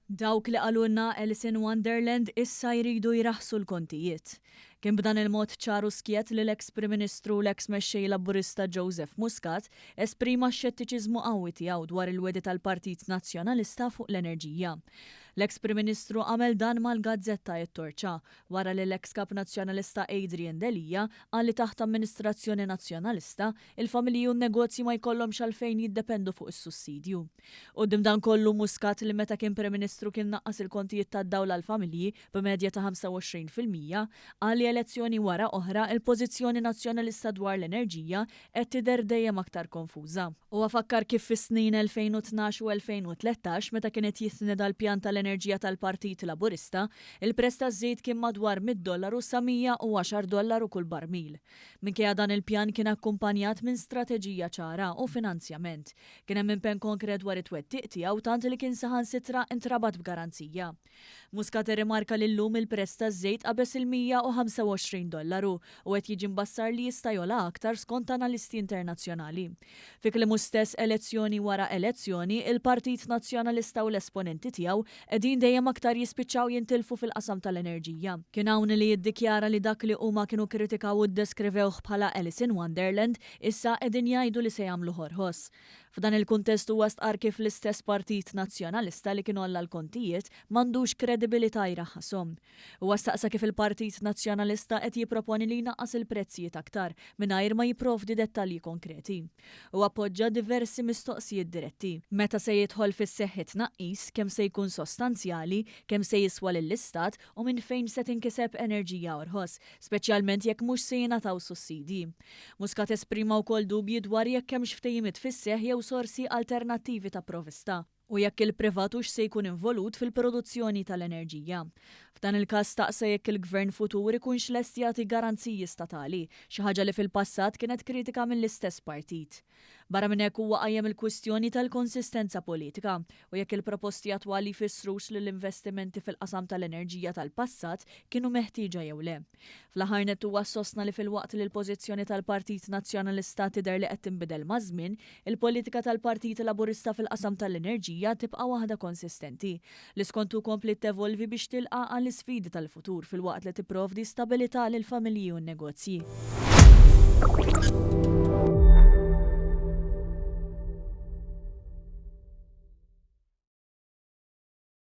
Dawk li qalulna Alice in Wonderland issa jridu jraħsu l-kontijiet. Kien b'dan il-mod ċaru skjet li l-eks Prim Ministru l-eks mexxej laburista Joseph Muscat esprima x-xettiċiżmu qawwi tiegħu dwar il-wedi tal-Partit Nazzjonalista fuq l-enerġija. L-eks Prim Ministru għamel dan mal-Gazzetta jittorċa wara li l-eks Kap Nazzjonalista Adrian Delija qal li taħt Amministrazzjoni Nazzjonalista il-familji u n-negozji ma jkollhomx għalfejn jiddependu fuq is-sussidju. Quddiem dan kollu Muscat li meta kien Prim Ministru kien naqqas il-kontijiet tad-dawl għall-familji b'medja ta' 25% qal li elezzjoni wara oħra il-pożizzjoni nazzjonalista dwar l-enerġija qed tidher dejjem aktar konfuża. U afakkar kif fis-snin 2012 u 2013 meta kienet jitneda l-pjan tal-enerġija tal-Partit Laburista, il-prezz taż-żejt kien madwar $100 sa $110 kull barmil. Minkejja dan il-pjan kien akkumpanjat minn strateġija ċara u finanzjament. Kien hemm impenn konkret dwar it-twettiq tiegħu tant li kien saħansitra intrabat b'garanzija. Muscat irrimarka li llum il-prezz taż-żejt qabeż $125 u qed jiġi mbassar li jista' jogħla aktar skont analisti internazzjonali. Fi kliemu stess elezzjoni wara elezzjoni, il-Partit Nazzjonalista u l-esponenti tiegħu qegħdin dejjem aktar jispiċċaw jintilfu fil-qasam tal-enerġija. Kien hawn li jiddikjara li dak li huma kienu kritikaw u ddeskrivewh bħala Alice in Wonderland issa qegħdin jgħidu li se jagħmlu ħorħos. F'dan il-kuntest huwa stqar kif l-istess Partit Nazzjonalista li kienu alla l-kontijiet m'għandux kredibilità jraħħashom. Huwa staqsa kif il-Partit Nazzjonalista qed jipproponi li jnaqqas il-prezzijiet aktar mingħajr ma jipprovdi dettalji konkreti. U appoġġa diversi mistoqsijiet diretti. Meta se jidħol fis-seħħ tnaqqis, kemm se jkun sostanzjali, kemm se jiswa lill-istat u minn fejn se tinkiseb enerġija orħos, speċjalment jekk mhux se jingħataw sussidji. Muscat esprima wkoll dubji dwar jekk hemmx ftehimiet fis-seħħ jew sorsi alternattivi ta' provvista u jekk il-privat hux se jkun involut fil-produzzjoni tal-enerġija. F'dan il-każ staqsa jekk il-Gvern futur ikunx lest jagħti garanziji statali, xi ħaġa li fil-passat kienet kritika mill-istess partit. Barra minn hekk huwa qajjem il-kwistjoni tal-konsistenza politika u jekk il-proposti attwali jfissrux li l-investimenti fil-qasam tal-enerġija tal-passat kienu meħtieġa jew le. Fl-aħħar nett huwa sostna li filwaqt li l-pożizzjoni tal-Partit Nazzjonalista tidher li qed tinbidel maż-żmien, il-politika tal-Partit Laburista fil-qasam tal-enerġija tibqa' waħda konsistenti li skontu kompli tevolvi biex tilqa' għall-isfidi tal-futur filwaqt li tipprovdi stabilità lill familji u n-negozji.